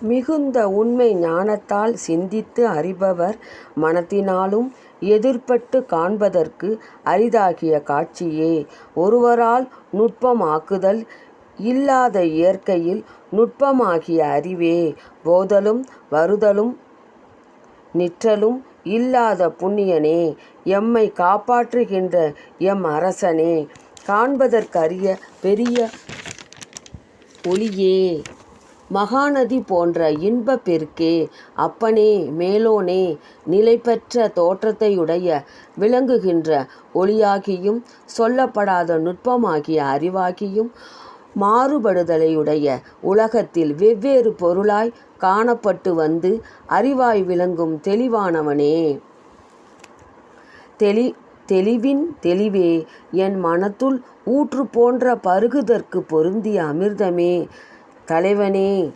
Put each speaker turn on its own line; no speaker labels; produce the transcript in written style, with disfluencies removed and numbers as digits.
மிகுந்த உண்மை ஞானத்தால் சிந்தித்து அறிபவர் மனத்தினாலும் எதிர்ப்பட்டு காண்பதற்கு அரிதாகிய காட்சியே. ஒருவரால் நுட்பமாக்குதல் இல்லாத இயற்கையில் நுட்பமாகிய அறிவே. போதலும் வருதலும் நிற்றலும் இல்லாத புண்ணியனே, எம்மை காப்பாற்றுகின்ற எம் அரசனே, காண்பதற்கரிய பெரிய ஒளியே, மகாநதி போன்ற இன்பப் பெருக்கே, அப்பனே, மேலோனே, நிலைபெற்ற தோற்றத்தையுடைய விளங்குகின்ற ஒளியாகியும் சொல்லப்படாத நுட்பமாகிய அறிவாகியும் மாறுபடுதலையுடைய உலகத்தில் வெவ்வேறு பொருளாய் காணப்பட்டு வந்து அறிவாய் விளங்கும் தெளிவானவனே, தெளிவின் தெளிவே, என் மனத்துள் ஊற்று போன்ற பருகுதற்கு பொருந்திய அமிர்தமே, தலைவனே,